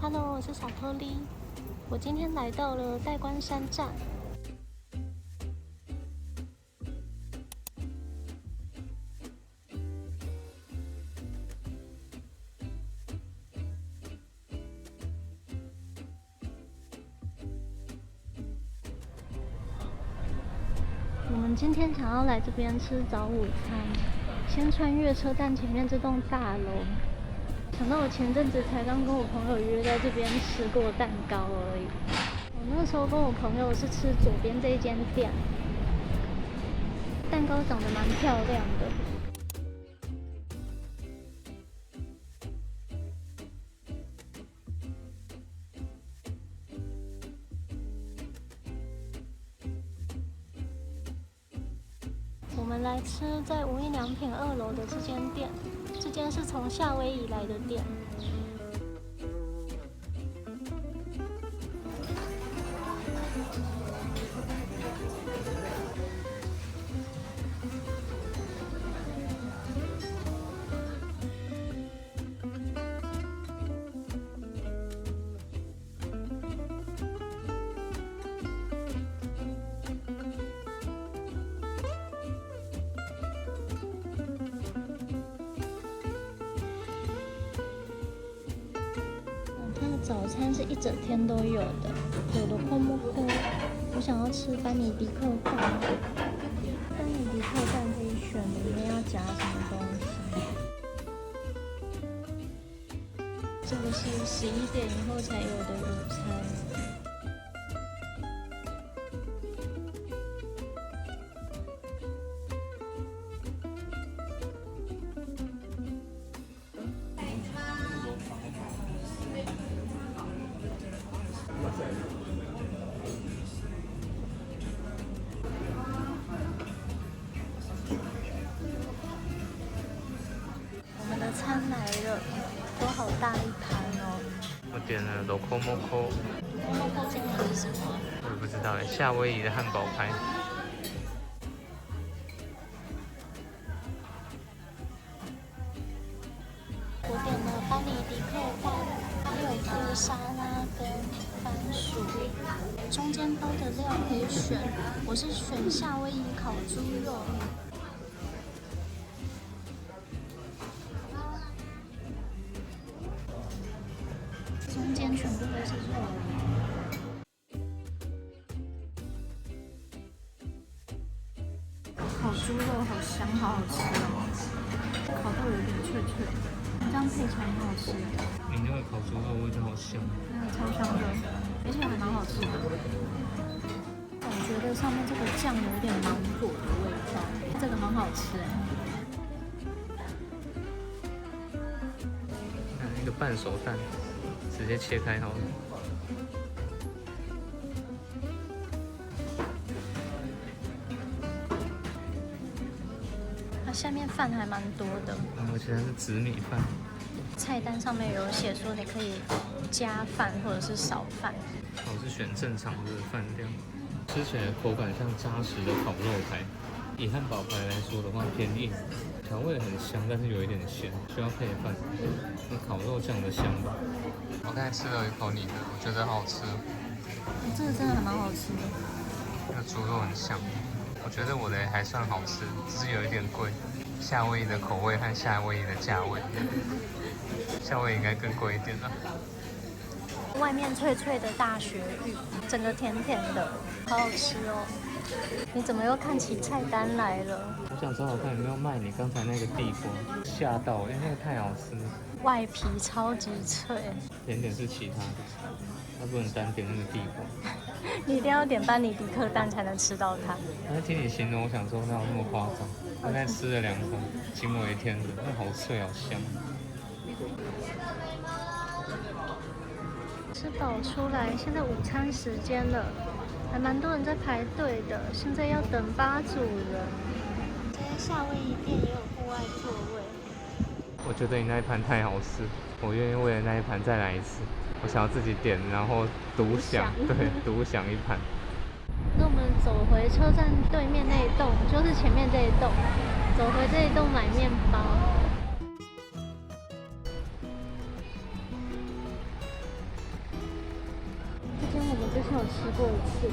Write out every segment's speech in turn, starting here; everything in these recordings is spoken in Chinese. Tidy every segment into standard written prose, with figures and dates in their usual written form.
Hello，我是小托莉。我今天来到了代官山站。我们今天想要来这边吃早午餐，先穿越车站前面这栋大楼。想到我前阵子才刚跟我朋友约在这边吃过蛋糕而已。我那时候跟我朋友是吃左边这一间店，蛋糕长得蛮漂亮的。我们来吃在无印良品2楼的这间店，这间是从夏威夷来的店。早餐是一整天都有的，有的空不空？我想要吃班尼迪克蛋，班尼迪克蛋可以选里面要夹什么东西。这个是11点以后才有的午餐。我们的餐来了，都好大一盘哦。我点了 Locomoco， Locomoco 中文是什么？我也不知道哎，夏威夷的汉堡排。我点了班尼迪克蛋，还有一个沙拉跟番薯，中间包的料可以选，我是选夏威夷烤猪肉。中间全部都是肉。烤猪肉好香，好好吃哦！烤到有点脆脆，这样配起来很好吃。你那个烤猪肉味道好香，超香的，而且还蛮好吃的。我觉得上面这个酱有点芒果的味道，这个很好吃哎。一个半熟蛋，直接切开好了。它下面饭还蛮多的，而且它是紫米饭。菜单上面有写说你可以加饭或者是少饭。我是选正常的饭量，吃起来口感像扎实的烤肉排。以汉堡排来说的话偏硬，调味很香，但是有一点咸，需要配饭。那烤肉酱的香吧。我刚才吃了一口你的，我觉得好吃。这个真的还蛮好吃的。那个猪肉很香，我觉得我的还算好吃，只是有一点贵。夏威夷的口味和夏威夷的价位，夏威夷应该更贵一点了。外面脆脆的大雪芋，整个甜甜的，好好吃哦。你怎么又看起菜单来了？我想找找看有没有卖你刚才那个地瓜，吓到，因为那个太好吃。外皮超级脆。甜点是其他的，那不能单点那个地瓜。你一定要点班尼迪克蛋才能吃到它。但是听你形容，我想说哪有那么夸张？我刚才吃了2口，惊为天人，那好脆好香。吃饱出来，现在午餐时间了，还蛮多人在排队的，现在要等8组人。这些夏威夷店也有户外座位。我觉得你那一盘太好吃，我愿意为了那一盘再来一次。我想要自己点，然后独享，对，独享一盘。那我们走回车站对面那一栋，就是前面这一栋，走回这一栋买面包。次。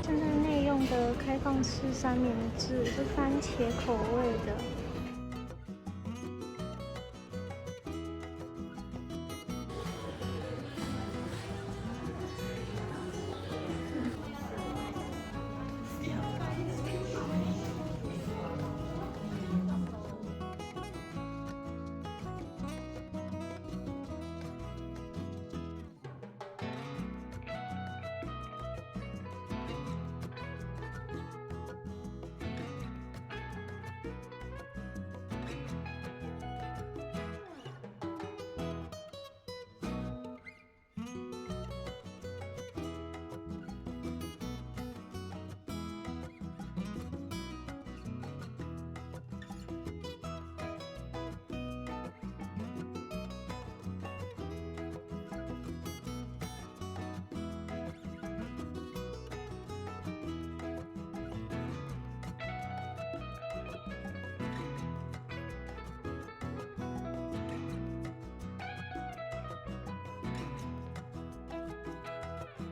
现在内用的开放式三明治是番茄口味的。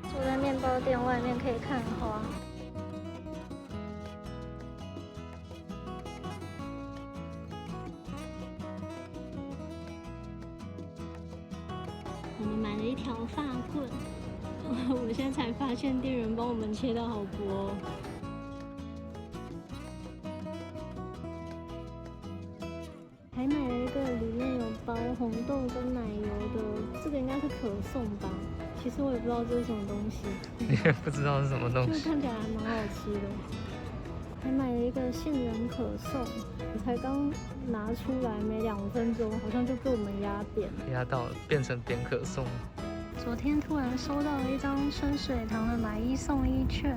坐在面包店外面可以看花。我们买了一条发棍，我现在才发现店员帮我们切到好薄哦。还买了一个里面有包红豆跟奶油的，这个应该是可颂吧？其实我也不知道这是什么东西。你也不知道是什么东就西。看起来还蛮好吃的。还买了一个杏仁可颂，我才刚拿出来没2分钟，好像就被我们压扁了。压到了，变成点可颂。昨天突然收到了一张春水堂的买1送1券，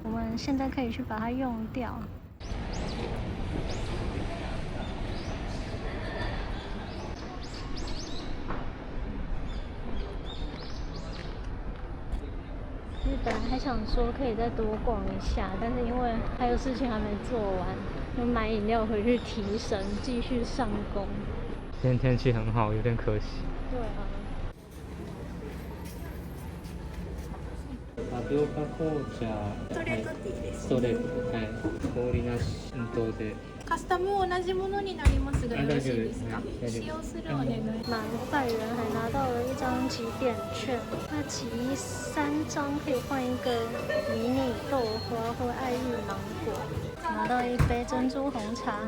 我们现在可以去把它用掉。其实本来还想说可以再多逛一下，但是因为还有事情还没做完，就买饮料回去提神，继续上工。今天天气很好，有点可惜。对啊。タピオカ紅茶。ストレートティーです。ストレート。はい。氷なしで。カスタムも同じものになりますがよろしいですか？大丈夫です。使用するお願い。满500元还拿到了一张集点券，那集3张可以换一个迷你豆花或爱玉芒果，拿到一杯珍珠红茶。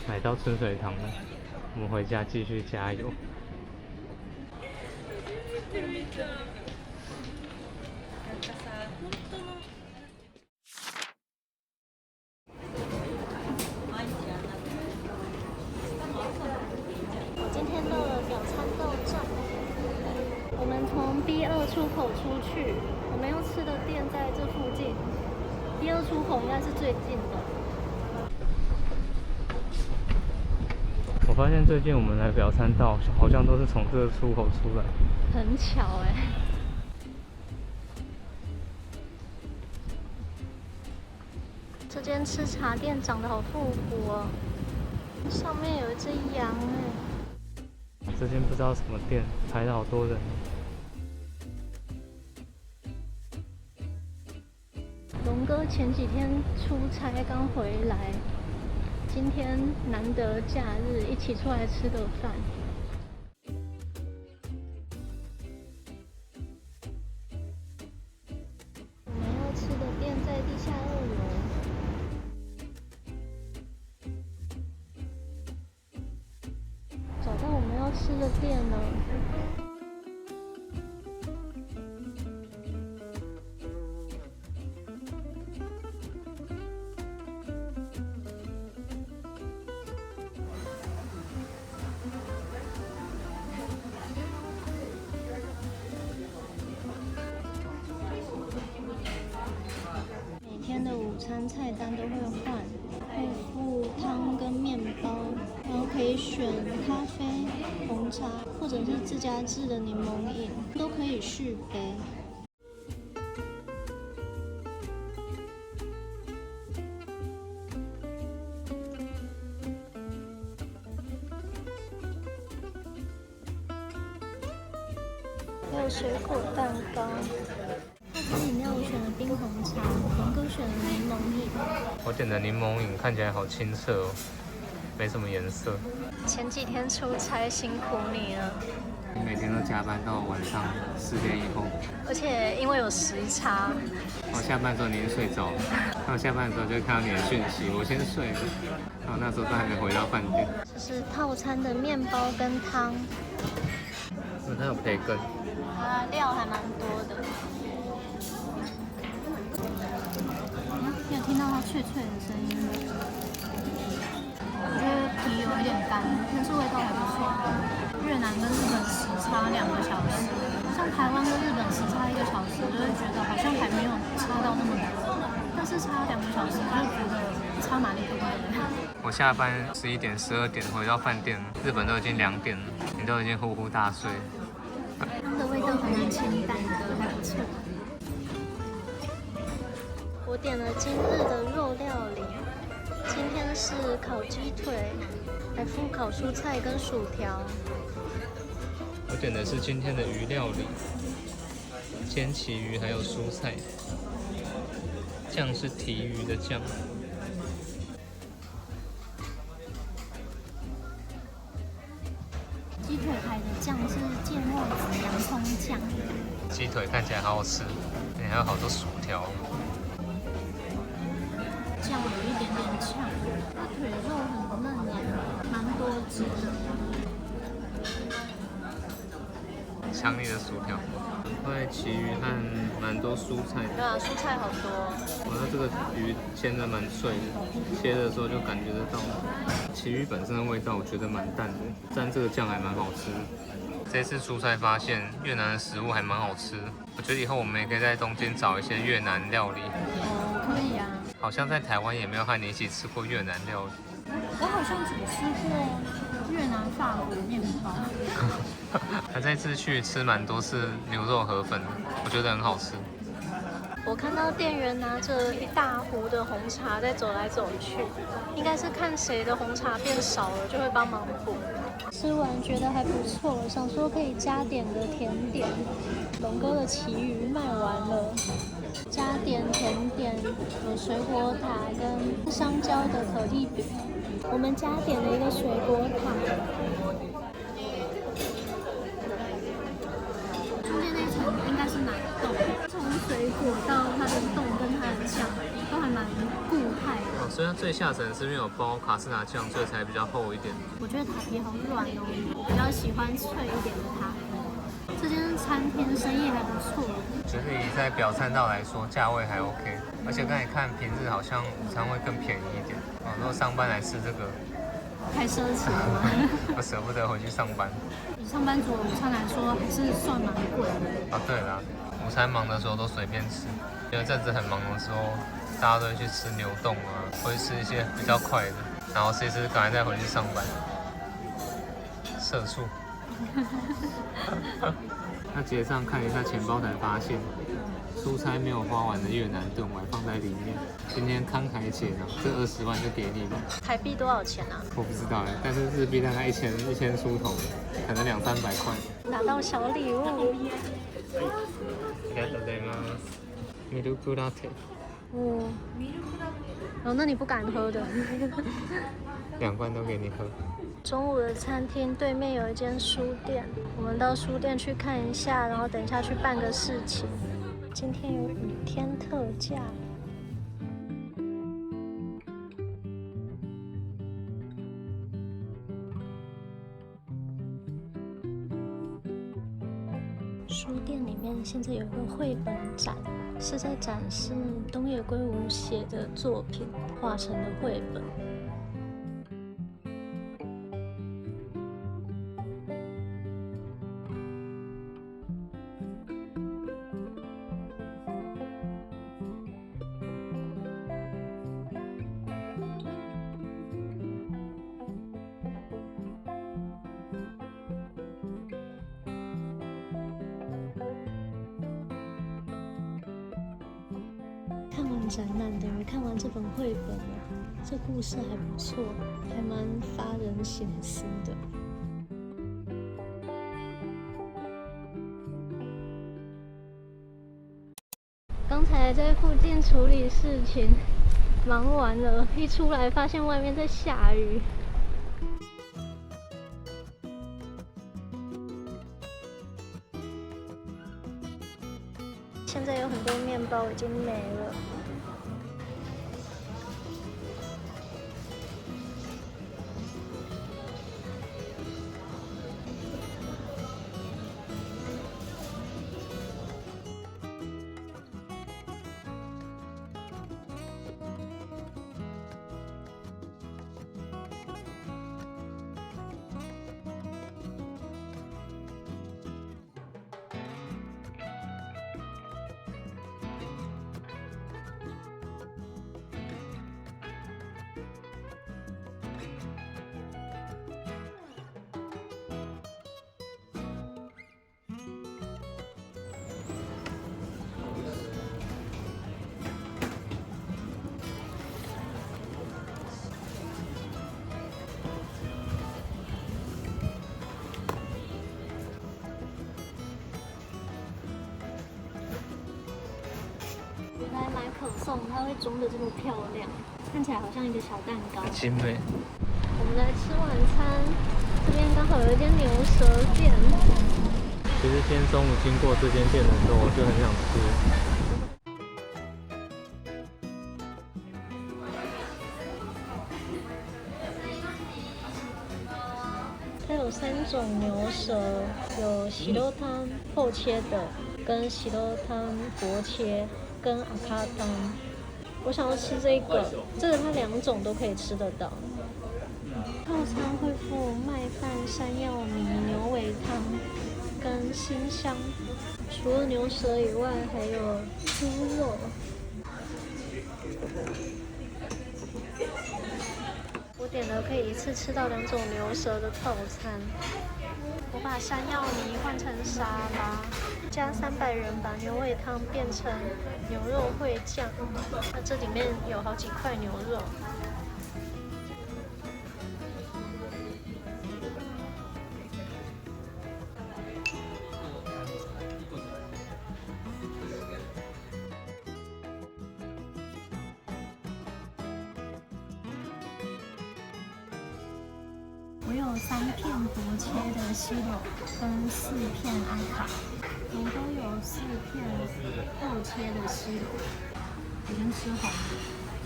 买到春水堂了，我们回家继续加油。我今天到了表参道站，我们从 B2 出口出去，我们要吃的店在这附近。B2 出口应该是最近的。我发现最近我们来表参道，好像都是从这个出口出来。很巧哎。这间吃茶店长得好复古哦，上面有一只羊哎。这间不知道什么店，排了好多人。龙哥前几天出差刚回来，今天难得假日，一起出来吃个饭。我们要吃的店在地下2楼。找到我们要吃的店了。每天的午餐菜单都会换，会附汤跟面包，然后可以选咖啡、红茶或者是自家制的柠檬饮，都可以续杯。还有水果蛋糕。套餐饮料我选了冰红茶，龙哥选了柠檬饮。我点的柠檬饮看起来好清澈哦，没什么颜色。前几天出差辛苦你了。你每天都加班到晚上4点以后，而且因为有时差，我下班的时候你已经睡着了，那我下班的时候就看到你的讯息，我先睡了，然后那时候都还没回到饭店。这是套餐的面包跟汤，它有培根，料还蛮多的。你有听到它脆脆的声音吗？我觉得皮有一点干，但是味道还不错。越南跟日本时差2个小时，像台湾跟日本时差1个小时，就会觉得好像还没有差到那么多，但是差2个小时就觉得差蛮多的。我下班11点、12点回到饭店，日本都已经2点了，你都已经呼呼大睡。汤的味道还蛮清淡的，还不错。我点了今日的肉料理，今天是烤鸡腿，还附烤蔬菜跟薯条。我点的是今天的鱼料理，煎旗鱼还有蔬菜，酱是提鱼的酱。鸡腿排的酱是芥末子洋葱酱。鸡腿看起来好好吃，还有好多薯条。酱有一点点呛，那腿肉很嫩耶，蛮多汁的。强力的薯条，块旗鱼和蛮多蔬菜。对啊，蔬菜好多。它这个鱼煎的蛮脆的，切的时候就感觉得到。旗鱼本身的味道我觉得蛮淡的，但这个酱还蛮好吃的。这次出差发现越南的食物还蛮好吃的，我觉得以后我们也可以在东京找一些越南料理。哦，可以啊。好像在台湾也没有和你一起吃过越南料理。我好像只吃过越南法国面包。他这次去吃蛮多次牛肉河粉，我觉得很好吃。我看到店员拿着一大壶的红茶在走来走去，应该是看谁的红茶变少了，就会帮忙补。吃完觉得还不错，想说可以加点个甜点。龙哥的旗鱼卖完了，加点甜点有水果塔跟香蕉的可丽饼。我们加点了一个水果塔。中间那一层应该是奶冻，从水果到它的冻跟它的酱都还蛮固态的。所以它最下层是因为有包卡士达酱，所以才比较厚一点。我觉得塔皮好软哦，我比较喜欢脆一点的塔皮。这间餐厅生意还不错，就是以在表参道来说，价位还 OK， 而且刚才看平日好像午餐会更便宜一点。如果上班来吃这个，太奢侈了吗？我舍不得回去上班。以上班族的午餐来说，还是算蛮贵的。对啦，午餐忙的时候都随便吃，有一阵子很忙的时候，大家都会去吃牛冻啊，会吃一些比较快的，然后吃一吃，赶快再回去上班。社畜。那结账看一下钱包才发现，出差没有花完的越南盾我还放在里面。今天慷慨解囊，这20万就给你了。台币多少钱啊？我不知道哎，但是日币大概1000出头，可能200-300块。拿到小礼物。ミルクラテ。哦，那你不敢喝的。2罐都给你喝。中午的餐厅对面有一间书店，我们到书店去看一下，然后等一下去办个事情。今天有雨天特价。书店里面现在有一个绘本展，是在展示东野圭吾写的作品画成的绘本。看完展览等于看完这本绘本了，这故事还不错，还蛮发人省思的。还在附近处理事情，忙完了，一出来发现外面在下雨。现在有很多面包已经没了。原来买可颂它会装的这么漂亮，看起来好像一个小蛋糕。很精美。我们来吃晚餐，这边刚好有一间牛舌店。其实今天中午经过这间店的时候，我就很想吃。它有3种牛舌，有喜肉汤厚切的，跟喜肉汤薄切，跟阿卡汤。我想要吃这个它2种都可以吃得到。套餐会附麦饭、山药米、牛尾汤跟辛香，除了牛舌以外，还有猪肉。我点了可以一次吃到2种牛舌的套餐。我把山药泥换成沙拉，加300元把牛尾汤变成牛肉烩酱。那这里面有好几块牛肉。我有3片薄切的西柳跟4片阿卡，我都有4片厚切的西柳。我先吃红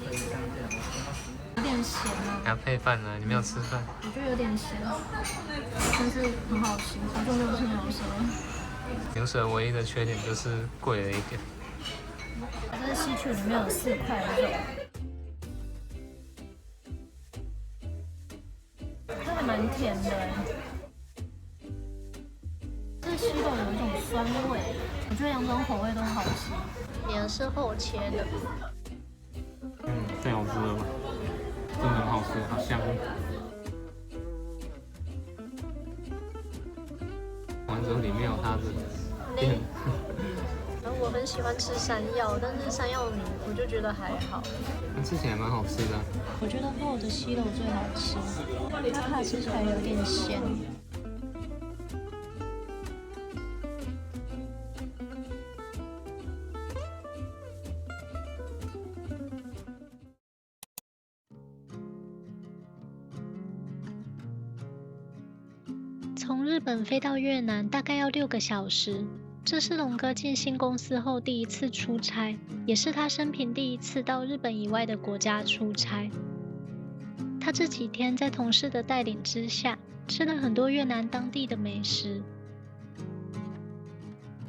的，有点咸啊。还要配饭呢，你没有吃饭？我觉得有点咸，但是很好吃，好久没有吃牛舌了。牛舌唯一的缺点就是贵了一点。这是西曲里面有4块肉。蛮甜的，这西柚有一种酸味，我觉得2种口味都好吃。你的是厚切的，太好吃了吧？真的很好吃，好香。完之后里面有它的店。然后我很喜欢吃山药，但是山药泥我就觉得还好。吃起来蛮好吃的。我觉得厚的西柚最好吃，它吃起来有点咸。从日本飞到越南大概要6个小时。这是龙哥进新公司后第1次出差，也是他生平第1次到日本以外的国家出差。他这几天在同事的带领之下，吃了很多越南当地的美食。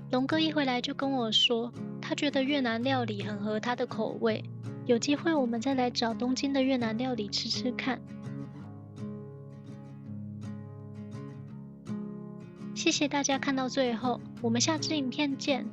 龙哥一回来就跟我说，他觉得越南料理很合他的口味，有机会我们再来找东京的越南料理吃吃看。谢谢大家看到最后，我们下支影片见。